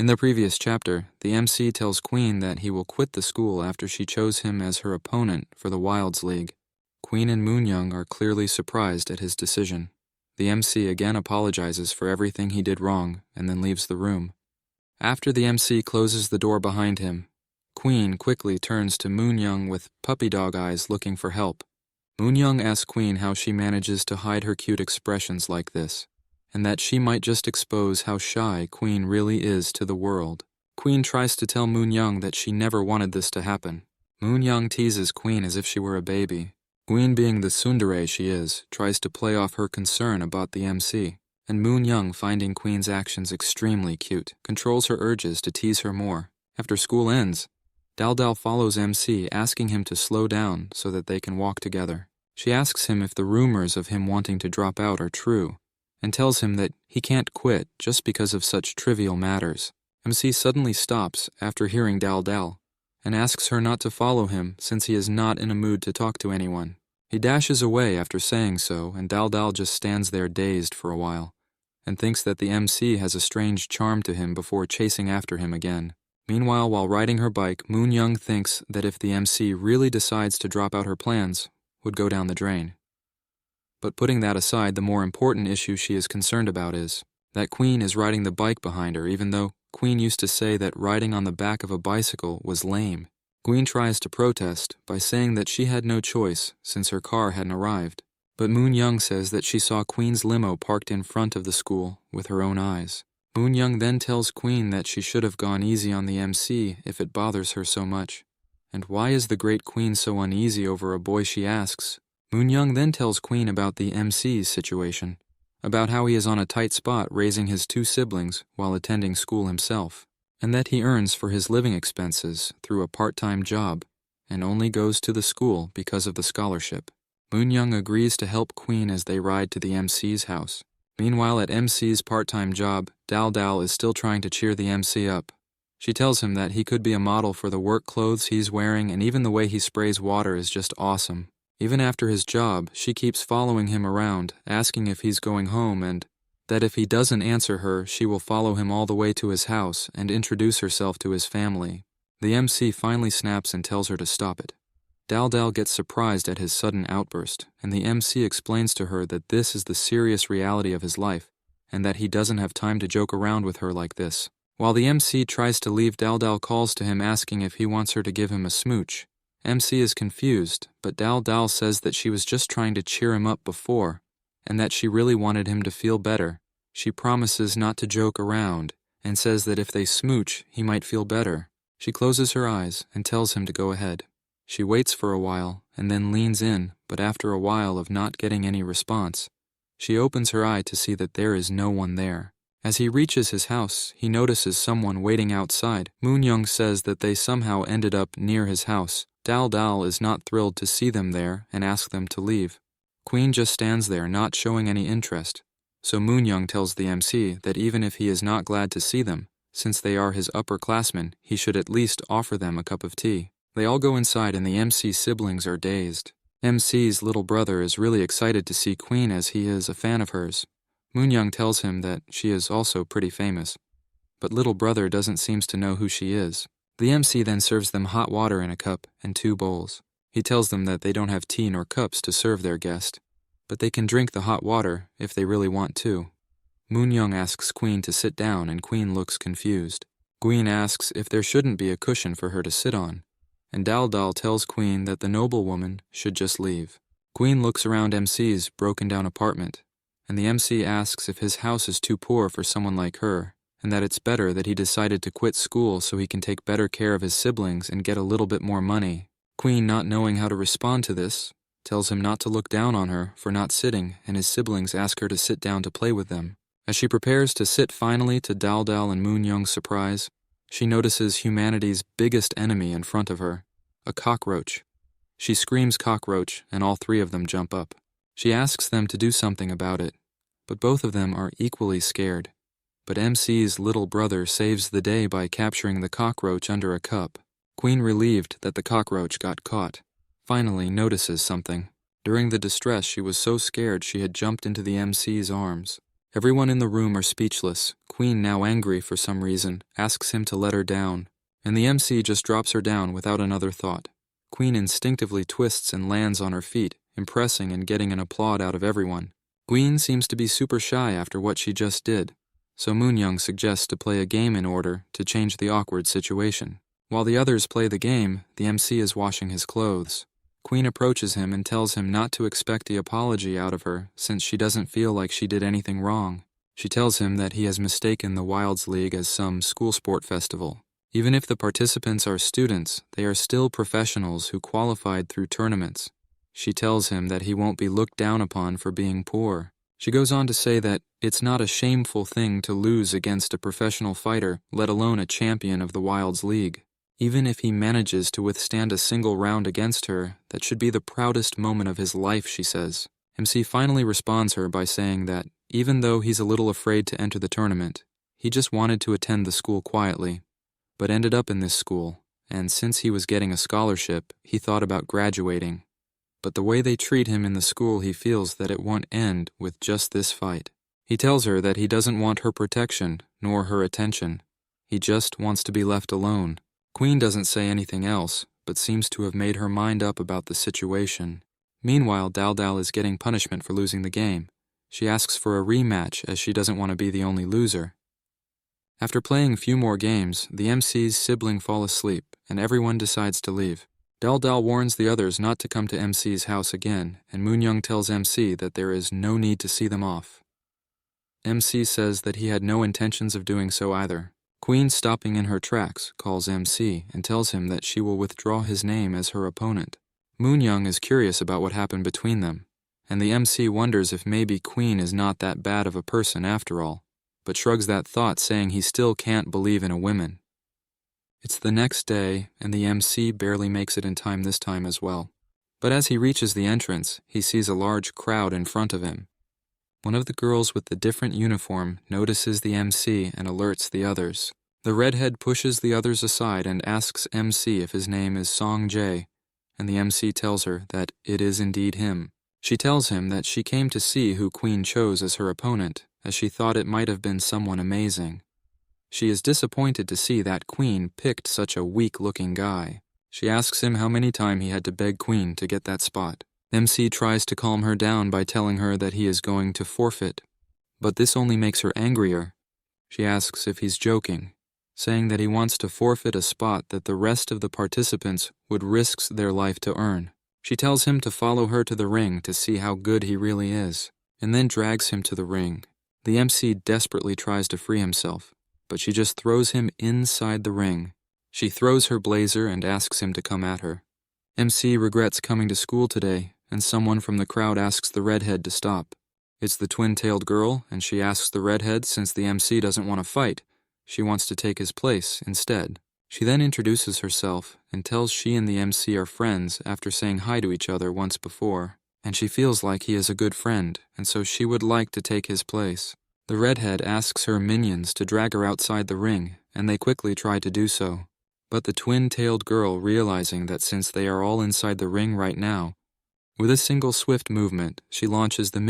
In the previous chapter, the MC tells Queen that he will quit the school after she chose him as her opponent for the Wilds League. Queen and Moonyoung are clearly surprised at his decision. The MC again apologizes for everything he did wrong and then leaves the room. After the MC closes the door behind him, Queen quickly turns to Moonyoung with puppy dog eyes looking for help. Moonyoung asks Queen how she manages to hide her cute expressions like this, and that she might just expose how shy Queen really is to the world. Queen tries to tell Moonyoung that she never wanted this to happen. Moonyoung teases Queen as if she were a baby. Queen, being the tsundere she is, tries to play off her concern about the MC, and Moonyoung, finding Queen's actions extremely cute, controls her urges to tease her more. After school ends, Dal follows MC, asking him to slow down so that they can walk together. She asks him if the rumors of him wanting to drop out are true, and tells him that he can't quit just because of such trivial matters. MC suddenly stops after hearing Dal and asks her not to follow him since he is not in a mood to talk to anyone. He dashes away after saying so, and Dal just stands there dazed for a while and thinks that the MC has a strange charm to him before chasing after him again. Meanwhile, while riding her bike, Moonyoung thinks that if the MC really decides to drop out her plans, would go down the drain. But putting that aside, the more important issue she is concerned about is that Queen is riding the bike behind her, even though Queen used to say that riding on the back of a bicycle was lame. Queen tries to protest by saying that she had no choice since her car hadn't arrived, but Moonyoung says that she saw Queen's limo parked in front of the school with her own eyes. Moonyoung then tells Queen that she should have gone easy on the MC if it bothers her so much. And why is the great Queen so uneasy over a boy, she asks. Moonyoung then tells Queen about the MC's situation, about how he is on a tight spot raising his 2 siblings while attending school himself, and that he earns for his living expenses through a part-time job and only goes to the school because of the scholarship. Moonyoung agrees to help Queen as they ride to the MC's house. Meanwhile, at MC's part-time job, Dal is still trying to cheer the MC up. She tells him that he could be a model for the work clothes he's wearing, and even the way he sprays water is just awesome. Even after his job, she keeps following him around, asking if he's going home, and that if he doesn't answer her, she will follow him all the way to his house and introduce herself to his family. The MC finally snaps and tells her to stop it. Dal gets surprised at his sudden outburst, and the MC explains to her that this is the serious reality of his life, and that he doesn't have time to joke around with her like this. While the MC tries to leave, Dal calls to him asking if he wants her to give him a smooch. MC is confused, but Dal says that she was just trying to cheer him up before, and that she really wanted him to feel better. She promises not to joke around, and says that if they smooch, he might feel better. She closes her eyes and tells him to go ahead. She waits for a while and then leans in, but after a while of not getting any response, she opens her eye to see that there is no one there. As he reaches his house, he notices someone waiting outside. Moonyoung says that they somehow ended up near his house. Dal is not thrilled to see them there and asks them to leave. Queen just stands there, not showing any interest. So Moonyoung tells the MC that even if he is not glad to see them, since they are his upperclassmen, he should at least offer them a cup of tea. They all go inside and the MC's siblings are dazed. MC's little brother is really excited to see Queen as he is a fan of hers. Moonyoung tells him that she is also pretty famous, but little brother doesn't seem to know who she is. The MC then serves them hot water in a cup and 2 bowls. He tells them that they don't have tea nor cups to serve their guest, but they can drink the hot water if they really want to. Moonyoung asks Queen to sit down and Queen looks confused. Queen asks if there shouldn't be a cushion for her to sit on, and Dal tells Queen that the noblewoman should just leave. Queen looks around MC's broken-down apartment, and the MC asks if his house is too poor for someone like her, and that it's better that he decided to quit school so he can take better care of his siblings and get a little bit more money. Queen, not knowing how to respond to this, tells him not to look down on her for not sitting, and his siblings ask her to sit down to play with them. As she prepares to sit finally, to Dal and Moonyoung's surprise, she notices humanity's biggest enemy in front of her, a cockroach. She screams cockroach, and all 3 of them jump up. She asks them to do something about it, but both of them are equally scared. But MC's little brother saves the day by capturing the cockroach under a cup. Queen, relieved that the cockroach got caught, finally notices something. During the distress, she was so scared she had jumped into the MC's arms. Everyone in the room are speechless. Queen, now angry for some reason, asks him to let her down, and the MC just drops her down without another thought. Queen instinctively twists and lands on her feet, impressing and getting an applaud out of everyone. Queen seems to be super shy after what she just did, so Moonyoung suggests to play a game in order to change the awkward situation. While the others play the game, the MC is washing his clothes. Queen approaches him and tells him not to expect the apology out of her since she doesn't feel like she did anything wrong. She tells him that he has mistaken the Wilds League as some school sport festival. Even if the participants are students, they are still professionals who qualified through tournaments. She tells him that he won't be looked down upon for being poor. She goes on to say that it's not a shameful thing to lose against a professional fighter, let alone a champion of the Wilds League. Even if he manages to withstand a single round against her, that should be the proudest moment of his life, she says. MC finally responds her by saying that, even though he's a little afraid to enter the tournament, he just wanted to attend the school quietly, but ended up in this school, and since he was getting a scholarship, he thought about graduating. But the way they treat him in the school, he feels that it won't end with just this fight. He tells her that he doesn't want her protection, nor her attention. He just wants to be left alone. Queen doesn't say anything else, but seems to have made her mind up about the situation. Meanwhile, Dal Dal is getting punishment for losing the game. She asks for a rematch as she doesn't want to be the only loser. After playing a few more games, the MC's sibling fall asleep, and everyone decides to leave. Dal Dal warns the others not to come to MC's house again, and Moonyoung tells MC that there is no need to see them off. MC says that he had no intentions of doing so either. Queen, stopping in her tracks, calls MC and tells him that she will withdraw his name as her opponent. Moonyoung is curious about what happened between them, and the MC wonders if maybe Queen is not that bad of a person after all, but shrugs that thought, saying he still can't believe in a woman. It's the next day, and the MC barely makes it in time this time as well. But as he reaches the entrance, he sees a large crowd in front of him. One of the girls with the different uniform notices the MC and alerts the others. The redhead pushes the others aside and asks MC if his name is Song Jae, and the MC tells her that it is indeed him. She tells him that she came to see who Queen chose as her opponent, as she thought it might have been someone amazing. She is disappointed to see that Queen picked such a weak-looking guy. She asks him how many times he had to beg Queen to get that spot. MC tries to calm her down by telling her that he is going to forfeit, but this only makes her angrier. She asks if he's joking, saying that he wants to forfeit a spot that the rest of the participants would risk their life to earn. She tells him to follow her to the ring to see how good he really is, and then drags him to the ring. The MC desperately tries to free himself, but she just throws him inside the ring. She throws her blazer and asks him to come at her. MC regrets coming to school today, and someone from the crowd asks the redhead to stop. It's the twin-tailed girl, and she asks the redhead since the MC doesn't want to fight. She wants to take his place instead. She then introduces herself and tells she and the MC are friends after saying hi to each other once before, and she feels like he is a good friend, and so she would like to take his place. The redhead asks her minions to drag her outside the ring, and they quickly try to do so. But the twin-tailed girl, realizing that since they are all inside the ring right now, with a single swift movement, she launches the minions